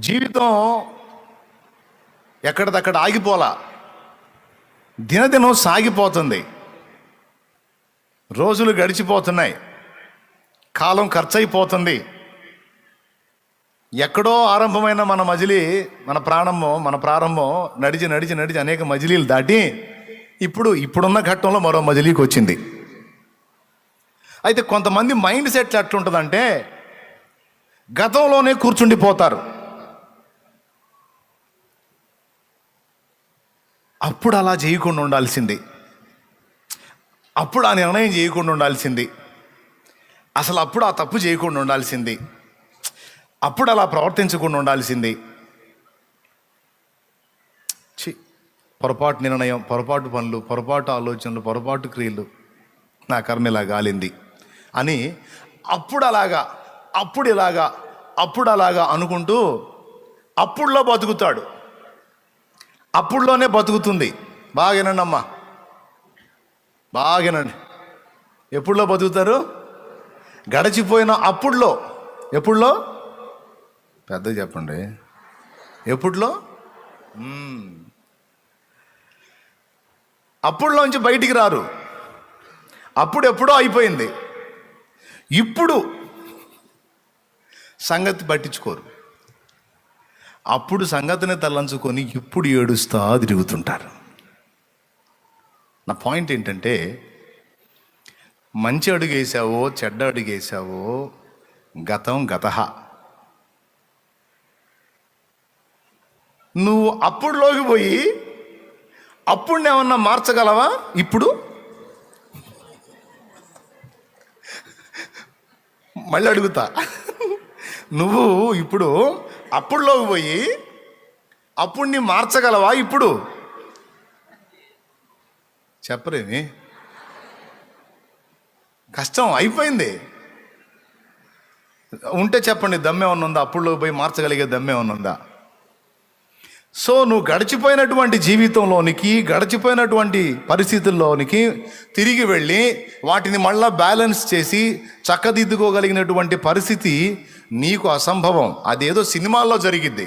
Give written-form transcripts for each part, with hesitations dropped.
జీవితం ఎక్కడిదక్కడ ఆగిపోలా, దినదినం సాగిపోతుంది. రోజులు గడిచిపోతున్నాయి, కాలం ఖర్చయిపోతుంది. ఎక్కడో ఆరంభమైన మన మజిలీ, మన ప్రారంభం నడిచి నడిచి నడిచి అనేక మజిలీలు దాటి ఇప్పుడున్న ఘట్టంలో మరో మజిలీకి వచ్చింది. అయితే కొంతమంది మైండ్ సెట్ ఎట్లుంటుందంటే గతంలోనే కూర్చుండిపోతారు. అప్పుడు అలా చేయకుండా ఉండాల్సింది, అప్పుడు ఆ నిర్ణయం చేయకుండా ఉండాల్సింది, అసలు అప్పుడు ఆ తప్పు చేయకుండా ఉండాల్సింది, అప్పుడు అలా ప్రవర్తించకుండా ఉండాల్సింది. పొరపాటు నిర్ణయం, పొరపాటు పనులు, పొరపాటు ఆలోచనలు, పొరపాటు క్రియలు, నా కర్మ ఇలా గాలింది అని అప్పుడు అలాగా, అప్పుడు ఇలాగా, అప్పుడు అలాగా అనుకుంటూ అప్పుడులో బతుకుతాడు. అప్పుడులోనే బతుకుతుంది. బాగానండి అమ్మా, బాగానండి. ఎప్పుడులో బతుకుతారు? గడిచిపోయిన అప్పుడులో. ఎప్పుడులో? పెద్దగా చెప్పండి. ఎప్పుడులో? అప్పుడులోంచి బయటికి రారు. అప్పుడు ఎప్పుడో అయిపోయింది. ఇప్పుడు సంగతి పట్టించుకోరు. అప్పుడు సంగతిని తలంచుకొని ఇప్పుడు ఏడుస్తా తిరుగుతుంటారు. నా పాయింట్ ఏంటంటే, మంచి అడుగు వేసావో చెడ్డ అడుగు వేసావో గతం గతహ. నువ్వు అప్పుడులోకి పోయి అప్పుడుని ఏమన్నా మార్చగలవా? ఇప్పుడు మళ్ళీ అడుగుతా, నువ్వు ఇప్పుడు అప్పుడులోకి పోయి అప్పుడుని మార్చగలవా? ఇప్పుడు చెప్పరేమి, కష్టం అయిపోయింది. ఉంటే చెప్పండి, దమ్మేమన్నా ఉందా? అప్పుడులోకి పోయి మార్చగలిగే దమ్మేమన్నా ఉందా? సో నువ్వు గడిచిపోయినటువంటి జీవితంలోనికి, గడిచిపోయినటువంటి పరిస్థితుల్లోనికి తిరిగి వెళ్ళి వాటిని మళ్ళా బ్యాలెన్స్ చేసి చక్కదిద్దుకోగలిగినటువంటి పరిస్థితి నీకు అసంభవం. అదేదో సినిమాల్లో జరిగిద్ది,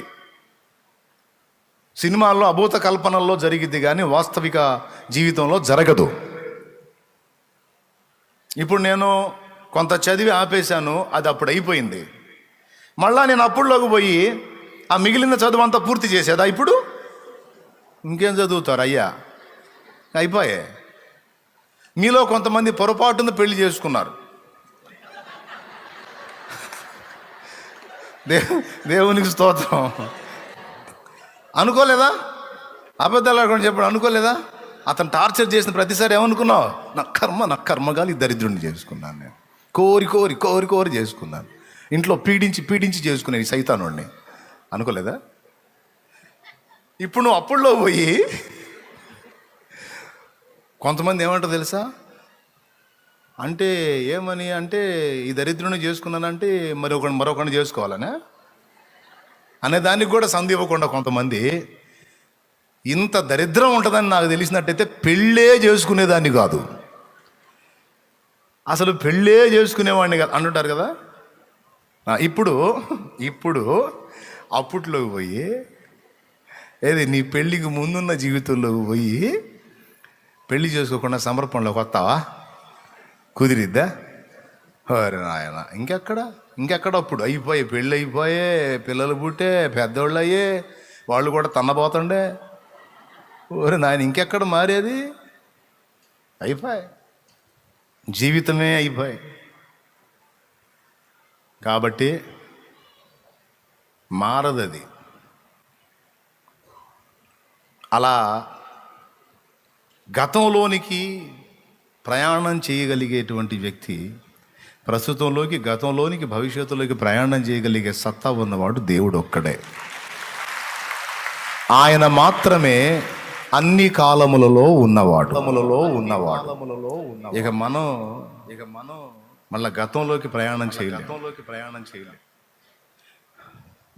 సినిమాల్లో అభూత కల్పనల్లో జరిగిద్ది, కానీ వాస్తవిక జీవితంలో జరగదు. ఇప్పుడు నేను కొంత చదివి ఆపేశాను, అది అప్పుడు అయిపోయింది. మళ్ళా నేను అప్పుడులోకి పోయి ఆ మిగిలిన చదువు అంతా పూర్తి చేసేదా? ఇప్పుడు ఇంకేం చదువుతారు అయ్యా, అయిపోయే. మీలో కొంతమంది పొరపాటున పెళ్లి చేసుకున్నారు. దేవునికి స్తోత్రం. అనుకోలేదా? అబద్ధాలు ఆడకుండా చెప్పడం అనుకోలేదా? అతను టార్చర్ చేసిన ప్రతిసారి ఏమనుకున్నావు? నా కర్మగాలి దరిద్రుడిని చేసుకున్నాను, నేను కోరి కోరి కోరి కోరి చేసుకున్నాను, ఇంట్లో పీడించి పీడించి చేసుకునేది సైతానుడిని అనుకోలేదా? ఇప్పుడు నువ్వు అప్పుడులో పోయి కొంతమంది ఏమంటారు తెలుసా? అంటే ఏమని అంటే, ఈ దరిద్రుని చేసుకున్నానంటే మరొకరిని చేసుకోవాలనే అనే దానికి కూడా సంధి ఇవ్వకుండా కొంతమంది, ఇంత దరిద్రం ఉంటుందని నాకు తెలిసినట్టయితే పెళ్ళే చేసుకునేదాన్ని కాదు, అసలు పెళ్ళే చేసుకునేవాడిని కాదు అంటుంటారు కదా. ఇప్పుడు అప్పట్లోకి పోయి, ఏది నీ పెళ్ళికి ముందున్న జీవితంలోకి పోయి పెళ్లి చేసుకోకుండా సమర్పణలోకి వస్తావా? కుదిరిద్దా? అరే నాయన, ఇంకెక్కడ అప్పుడు పెళ్ళి అయిపోయే, పిల్లలు పుట్టే, పెద్దోళ్ళు అయ్యే, వాళ్ళు కూడా తన్నబోతుండే. ఓరే నాయన, ఇంకెక్కడ మారేది? జీవితమే అయిపోయి. కాబట్టి మారదది. అలా గతంలోనికి ప్రయాణం చేయగలిగేటువంటి వ్యక్తి ప్రస్తుతంలోకి, గతంలోనికి, భవిష్యత్తులోకి ప్రయాణం చేయగలిగే సత్తా ఉన్నవాడు దేవుడు ఒక్కడే. ఆయన మాత్రమే అన్ని కాలములలో ఉన్నవాడు. ఇక మనం మళ్ళీ గతంలోకి ప్రయాణం చేయలేం.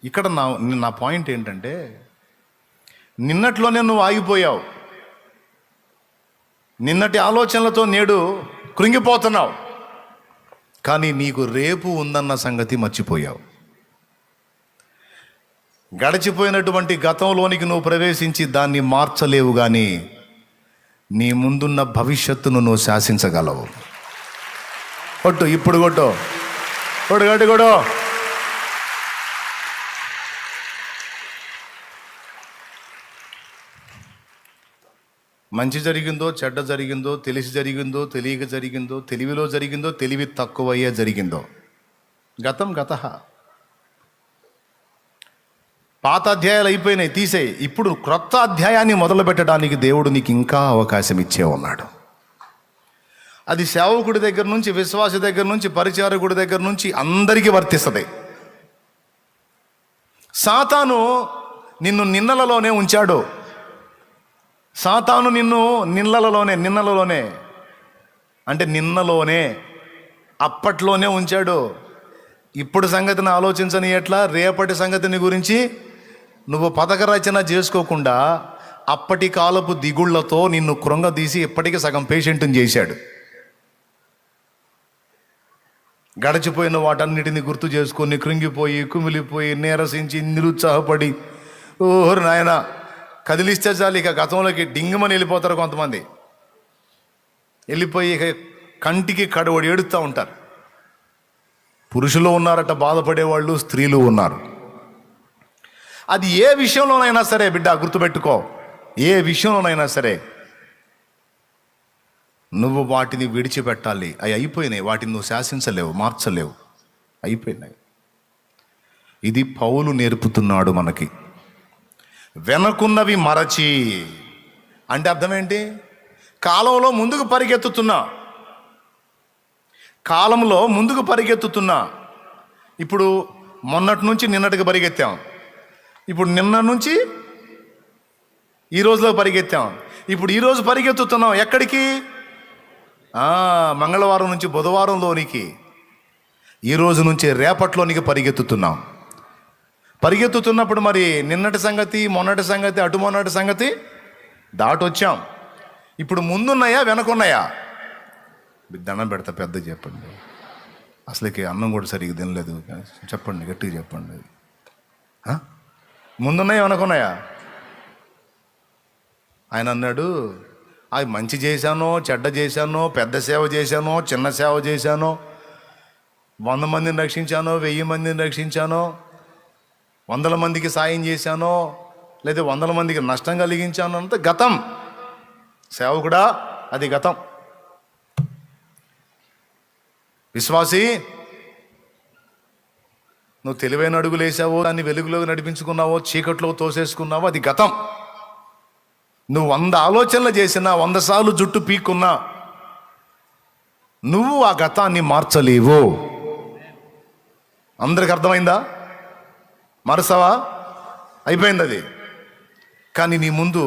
ఇక్కడ నా పాయింట్ ఏంటంటే, నిన్నట్లోనే నువ్వు ఆగిపోయావు. నిన్నటి ఆలోచనలతో నేడు కృంగిపోతున్నావు, కానీ నీకు రేపు ఉందన్న సంగతి మర్చిపోయావు. గడిచిపోయినటువంటి గతంలోనికి నువ్వు ప్రవేశించి దాన్ని మార్చలేవు, కానీ నీ ముందున్న భవిష్యత్తును నువ్వు శాసించగలవు. కొట్టు, ఇప్పుడు కొట్టు, కొట్టు, గట్టి కొట్టు. మంచి జరిగిందో చెడ్డ జరిగిందో, తెలిసి జరిగిందో తెలియక జరిగిందో, తెలివిలో జరిగిందో తెలివి తక్కువయ్యే జరిగిందో, గతం గతః. పాత అధ్యాయాలు అయిపోయినాయి, తీసేయి. ఇప్పుడు క్రొత్త అధ్యాయాన్ని మొదలు పెట్టడానికి దేవుడు నీకు ఇంకా అవకాశం ఇచ్చే ఉన్నాడు. అది సేవకుడి దగ్గర నుంచి, విశ్వాస దగ్గర నుంచి, పరిచారకుడి దగ్గర నుంచి అందరికీ వర్తిస్తుంది. సాతాను నిన్ను నిన్నలలోనే ఉంచాడు. సాతాను నిన్ను నిన్నలలోనే అంటే నిన్నలోనే, అప్పట్లోనే ఉంచాడు. ఇప్పుడు సంగతిని ఆలోచించని ఎట్లా, రేపటి సంగతిని గురించి నువ్వు పథక రచన చేసుకోకుండా అప్పటి కాలపు దిగుళ్లతో నిన్ను కృంగదీసి ఇప్పటికీ సగం పేషెంట్ని చేశాడు. గడిచిపోయిన వాటన్నిటిని గుర్తు చేసుకొని కృంగిపోయి, కుమిలిపోయి, నీరసించి, నిరుత్సాహపడి, ఓహో నాయన కదిలిస్తే చాలు ఇక గతంలోకి డింగమని వెళ్ళిపోతారు కొంతమంది. వెళ్ళిపోయి ఇక కంటికి కడవడి ఏడుస్తూ ఉంటారు. పురుషులు ఉన్నారట బాధపడేవాళ్ళు, స్త్రీలు ఉన్నారు. అది ఏ విషయంలోనైనా సరే బిడ్డ గుర్తుపెట్టుకో, ఏ విషయంలోనైనా సరే నువ్వు వాటిని విడిచిపెట్టాలి. అవి అయిపోయినాయి, వాటిని నువ్వు శాసించలేవు, మార్చలేవు, అయిపోయినాయి. ఇది పౌలు నేర్పుతున్నాడు మనకి. వెనకున్నవి మరచి అంటే అర్థం ఏంటి? కాలంలో ముందుకు పరిగెత్తుతున్నా, కాలంలో ముందుకు పరిగెత్తుతున్నా. ఇప్పుడు మొన్నటి నుంచి నిన్నటికి పరిగెత్తాం, ఇప్పుడు నిన్న నుంచి ఈ రోజులో పరిగెత్తాం, ఇప్పుడు ఈరోజు పరిగెత్తుతున్నాం. ఎక్కడికి? మంగళవారం నుంచి బుధవారంలోనికి, ఈరోజు నుంచి రేపట్లోనికి పరిగెత్తుతున్నాం. పరిగెత్తుతున్నప్పుడు మరి నిన్నటి సంగతి, మొన్నటి సంగతి, అటు మొన్నటి సంగతి దాటొచ్చాం. ఇప్పుడు ముందున్నాయా వెనకున్నాయా? దండం పెడతా, పెద్ద చెప్పండి. అసలుకి అన్నం కూడా సరిగ్గా తినలేదు, చెప్పండి, గట్టిగా చెప్పండి. ముందున్నాయా వెనకున్నాయా? ఆయన అన్నాడు, అది మంచి చేశానో చెడ్డ చేశానో, పెద్ద సేవ చేశానో చిన్న సేవ చేశానో, 100 మందిని రక్షించానో 1000 మందిని రక్షించానో, 100 మందికి సాయం చేశానో లేదా 100 మందికి నష్టం కలిగించానో అంత గతం. సేవకుడా, అది గతం. విశ్వాసి, నువ్వు తెలివైన అడుగులు వేసావో, దాన్ని వెలుగులోకి నడిపించుకున్నావో, చీకట్లో తోసేసుకున్నావో, అది గతం. నువ్వు 100 ఆలోచనలు చేసినా, 100 సార్లు జుట్టు పీక్కున్నా, నువ్వు ఆ గతాన్ని మార్చలేవు. అందరికి అర్థమైందా? మరసవా? అయిపోయింది అది. కానీ నీ ముందు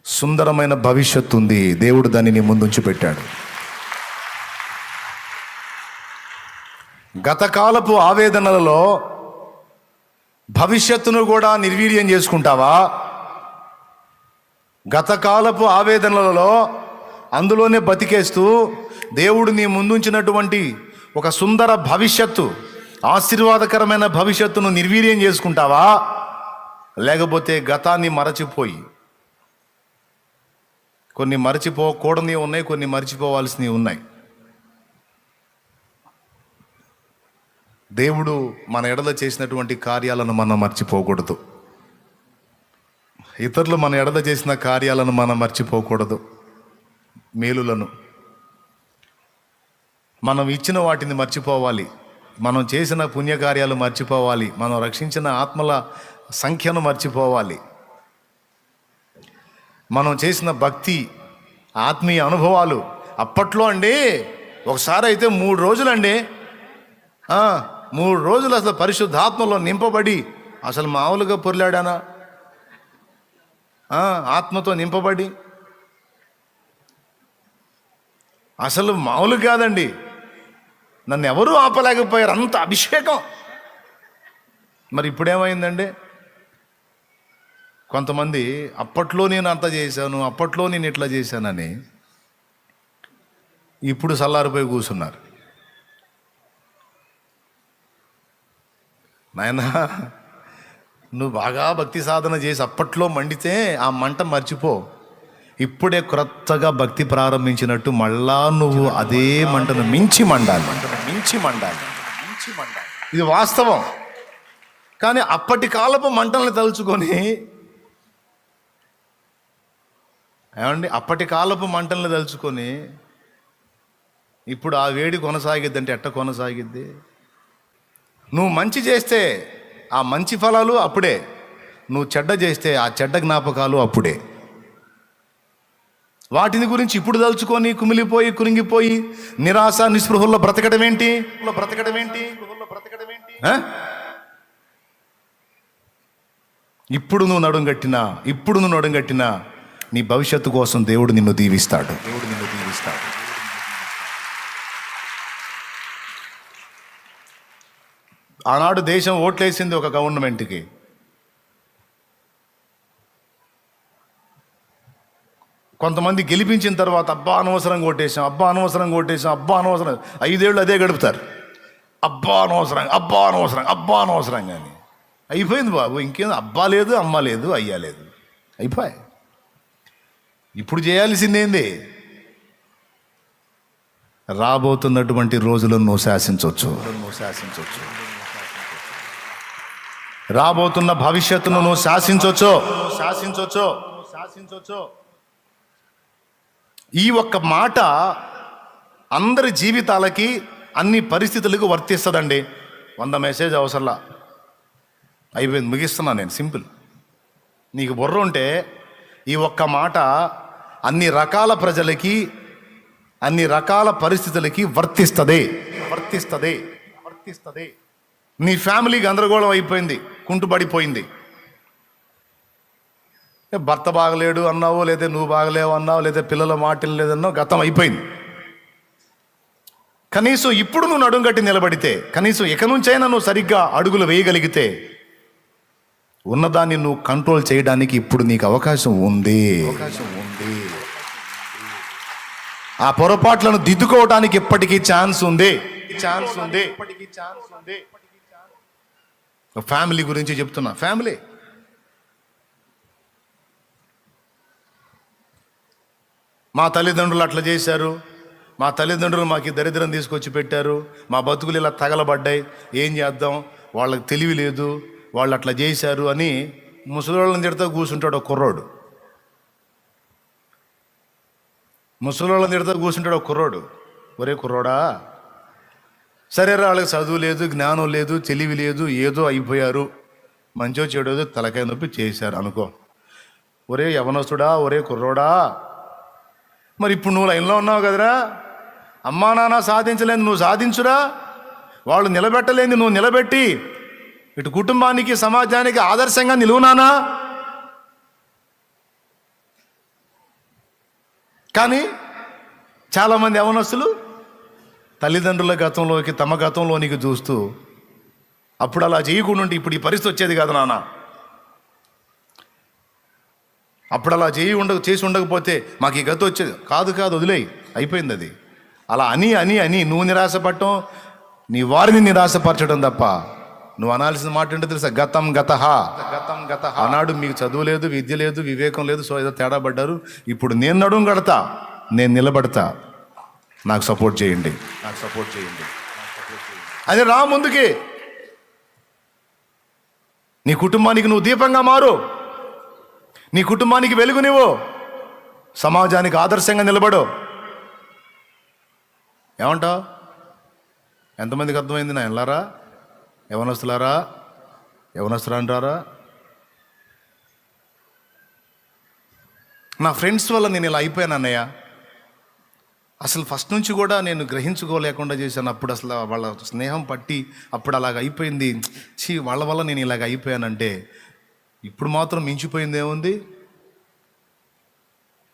సుందరమైన భవిష్యత్తు ఉంది. దేవుడు దాన్ని నీ ముందు ఉంచి పెట్టాడు. గతకాలపు ఆవేదనలలో భవిష్యత్తును కూడా నిర్వీర్యం చేసుకుంటావా? గతకాలపు ఆవేదనలలో అందులోనే బతికేస్తూ దేవుడు నీ ముందుంచినటువంటి ఒక సుందర భవిష్యత్తు, ఆశీర్వాదకరమైన భవిష్యత్తును నిర్వీర్యం చేసుకుంటావా? లేకపోతే గతాన్ని మరచిపోయి, కొన్ని మరచిపోకూడనివి ఉన్నాయి, కొన్ని మర్చిపోవాల్సినవి ఉన్నాయి. దేవుడు మన ఎడల చేసినటువంటి కార్యాలను మనం మర్చిపోకూడదు. ఇతరులు మన ఎడల చేసిన కార్యాలను మనం మర్చిపోకూడదు. మేలులను మనం ఇచ్చిన వాటిని మర్చిపోవాలి. మనం చేసిన పుణ్యకార్యాలు మర్చిపోవాలి. మనం రక్షించిన ఆత్మల సంఖ్యను మర్చిపోవాలి. మనం చేసిన భక్తి, ఆత్మీయ అనుభవాలు. అప్పట్లో అండి ఒకసారి అయితే 3 రోజులండి, 3 రోజులు అసలు పరిశుద్ధాత్మలో నింపబడి, అసలు మామూలుగా పొర్లాడానా? ఆత్మతో నింపబడి అసలు మామూలు కాదండి. నన్ను ఎవరూ ఆపలేకపోయారు, అంత అభిషేకం. మరి ఇప్పుడేమైందండి? కొంతమంది అప్పట్లో నేను అంత చేశాను, అప్పట్లో నేను ఇట్లా చేశానని ఇప్పుడు సల్లారిపోయి కూర్చున్నారు. నాయనా, నువ్వు బాగా భక్తి సాధన చేసి అప్పట్లో మండితే ఆ మంట మర్చిపో. ఇప్పుడే క్రొత్తగా భక్తి ప్రారంభించినట్టు మళ్ళా నువ్వు అదే మంటను మించి మండాలి. ఇది వాస్తవం. కానీ అప్పటి కాలపు మంటల్ని తలుచుకొని, ఏమండి, అప్పటి కాలపు మంటల్ని తలుచుకొని ఇప్పుడు ఆ వేడి కొనసాగిద్ది అంటే ఎట్ట కొనసాగిద్ది? నువ్వు మంచి చేస్తే ఆ మంచి ఫలాలు అప్పుడే, నువ్వు చెడ్డ చేస్తే ఆ చెడ్డ జ్ఞాపకాలు అప్పుడే. వాటిని గురించి ఇప్పుడు తలుచుకొని కుమిలిపోయి కురింగిపోయి నిరాశ నిస్పృహల్లో బ్రతకడం ఏంటి? ఇప్పుడు నువ్వు నడుం కట్టినా నీ భవిష్యత్తు కోసం దేవుడు నిన్ను దీవిస్తాడు. ఆనాడు దేశం ఓట్లేసింది ఒక గవర్నమెంట్కి. కొంతమంది గెలిపించిన తర్వాత అబ్బా అనవసరంగా ఓటేసాం, అనవసరం 5 ఏళ్ళు అదే గడుపుతారు. అబ్బా అనవసరం కానీ అయిపోయింది బాబు. ఇంకేం అబ్బా లేదు, అమ్మ లేదు, అయ్యా లేదు, అయిపోయాయి. ఇప్పుడు చేయాల్సిందేంది? రాబోతున్నటువంటి రోజులను నువ్వు శాసించవచ్చు. రాబోతున్న భవిష్యత్తును నువ్వు శాసించవచ్చు. ఈ ఒక్క మాట అందరి జీవితాలకి, అన్ని పరిస్థితులకు వర్తిస్తుందండి. 100 మెసేజ్ అవసరంలా, అయిపోయింది, ముగిస్తున్నా నేను. సింపుల్. నీకు బుర్ర ఉంటే ఈ ఒక్క మాట అన్ని రకాల ప్రజలకి, అన్ని రకాల పరిస్థితులకి వర్తిస్తుంది. నీ ఫ్యామిలీ గందరగోళం అయిపోయింది, కుంటుపడిపోయింది. భర్త బాగలేడు అన్నావు, లేదా నువ్వు బాగలేవు అన్నావు, లేదా పిల్లల మాటలు లేదన్నావు, గతం అయిపోయింది. కనీసం ఇప్పుడు నువ్వు నడుం కట్టి నిలబడితే, కనీసం ఇక నుంచైనా నువ్వు సరిగ్గా అడుగులు వేయగలిగితే ఉన్నదాన్ని నువ్వు కంట్రోల్ చేయడానికి ఇప్పుడు నీకు అవకాశం ఉంది. ఆ పొరపాట్లను దిద్దుకోవడానికి ఇప్పటికీ ఛాన్స్ ఉంది. ఫ్యామిలీ గురించి చెప్తున్నా. ఫ్యామిలీ, మా తల్లిదండ్రులు అట్లా చేశారు, మా తల్లిదండ్రులు మాకు దరిద్రం తీసుకొచ్చి పెట్టారు, మా బతుకులు ఇలా తగలబడ్డాయి, ఏం చేద్దాం, వాళ్ళకి తెలివి లేదు, వాళ్ళు అట్లా చేశారు అని ముసలోళ్ళని తిడతా కూర్చుంటాడు ఒక కుర్రోడు. ఒరే కుర్రోడా, సరేరా, వాళ్ళకి చదువు లేదు, జ్ఞానం లేదు, తెలివి లేదు, ఏదో అయిపోయారు, మంచో చెడోదో తలకాయ నొప్పి చేశారు అనుకో. ఒరే యవనస్తుడా, ఒరే కుర్రోడా, మరి ఇప్పుడు నువ్వు లైన్లో ఉన్నావు కదరా, అమ్మా నాన్న సాధించలేదు, నువ్వు సాధించురా. వాళ్ళు నిలబెట్టలేని నువ్వు నిలబెట్టి ఇటు కుటుంబానికి, సమాజానికి ఆదర్శంగా నిలువునానా. కానీ చాలామంది యవనస్తులు తల్లిదండ్రుల గతంలోకి, తమ గతంలోనికి చూస్తూ అప్పుడు అలా చేయకుండా ఉంటే ఇప్పుడు ఈ పరిస్థితి వచ్చేది కాదు నాన్న, అప్పుడు అలా చేసి ఉండకపోతే మాకు ఈ గతి వచ్చేది కాదు, వదిలేయి, అయిపోయింది అది. అలా అని నువ్వు నిరాశపడటం, నీ వారిని నిరాశపరచడం తప్ప నువ్వు అనాల్సిన మాట ఏంటో తెలుసా? గతం గతః. ఆనాడు మీకు చదువు లేదు, విద్య లేదు, వివేకం లేదు, సో ఏదో తేడా పడ్డారు. ఇప్పుడు నేను నడుం కడతా, నేను నిలబడతా, నాకు సపోర్ట్ చేయండి. అదే రా ముందుకి. నీ కుటుంబానికి నువ్వు దీపంగా మారు, నీ కుటుంబానికి వెలుగు నీవు, సమాజానికి ఆదర్శంగా నిలబడు. ఏమంటావు? ఎంతమందికి అర్థమైంది నా ఎల్లారా? యవనస్తులారా, నా ఫ్రెండ్స్ వల్ల నేను ఇలా అయిపోయాను అన్నయ్య. అసలు ఫస్ట్ నుంచి కూడా నేను గ్రహించుకోలేకుండా చేశాను. అప్పుడు అసలు వాళ్ళ స్నేహం పట్టి అప్పుడు అలాగ అయిపోయింది. వాళ్ళ వల్ల నేను ఇలాగ అయిపోయానంటే ఇప్పుడు మాత్రం మించిపోయింది ఏముంది?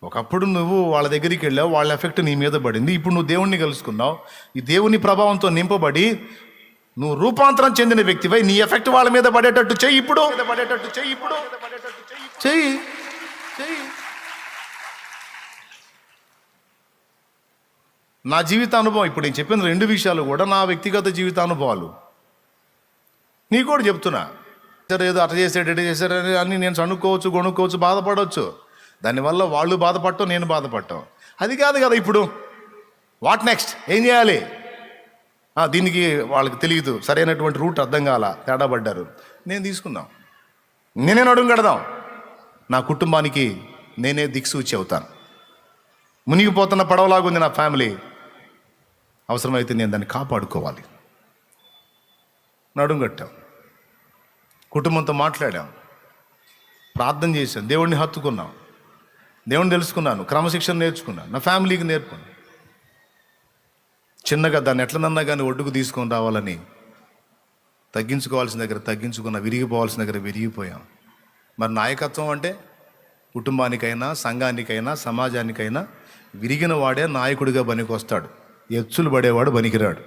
ఒకప్పుడు నువ్వు వాళ్ళ దగ్గరికి వెళ్ళావు, వాళ్ళ ఎఫెక్ట్ నీ మీద పడింది. ఇప్పుడు నువ్వు దేవుణ్ణి కలుసుకున్నావు, ఈ దేవుని ప్రభావంతో నింపబడి నువ్వు రూపాంతరం చెందిన వ్యక్తివై నీ ఎఫెక్ట్ వాళ్ళ మీద పడేటట్టు చెయ్యి. ఇప్పుడు చెయ్యి. నా జీవిత అనుభవం, ఇప్పుడు నేను చెప్పిన 2 విషయాలు కూడా నా వ్యక్తిగత జీవిత అనుభవాలు. నీకు కూడా చెప్తున్నా. ఏదో అట్ట చేసాడు ఇటు చేశాడు అని నేను చనుక్కోవచ్చు, కొనుక్కోవచ్చు, బాధపడవచ్చు. దానివల్ల వాళ్ళు బాధపడటం, నేను బాధపడటం అది కాదు కదా. ఇప్పుడు వాట్ నెక్స్ట్, ఏం చేయాలి? దీనికి వాళ్ళకి తెలియదు, సరైనటువంటి రూట్ అర్థం కాల, తేడా పడ్డారు. నేను తీసుకుందాం, నేనే నడుము కడదాం, నా కుటుంబానికి నేనే దిక్సూచి అవుతాను. మునిగిపోతున్న పడవలాగుంది నా ఫ్యామిలీ, అవసరమైతే నేను దాన్ని కాపాడుకోవాలి. నడుము కట్టాం, కుటుంబంతో మాట్లాడాం, ప్రార్థన చేశాం, దేవుడిని హత్తుకున్నాం, దేవుడిని తెలుసుకున్నాను, క్రమశిక్షణ నేర్చుకున్నాను, నా ఫ్యామిలీకి నేర్పుకున్నాను. చిన్నగా దాన్ని ఎట్లనన్నా కానీ ఒడ్డుకు తీసుకొని రావాలని తగ్గించుకోవాల్సిన దగ్గర తగ్గించుకున్నా, విరిగిపోవాల్సిన దగ్గర విరిగిపోయాం. మరి నాయకత్వం అంటే కుటుంబానికైనా, సంఘానికైనా, సమాజానికైనా విరిగిన వాడే నాయకుడిగా పనికొస్తాడు. ఎచ్చులు పడేవాడు పనికిరాడు.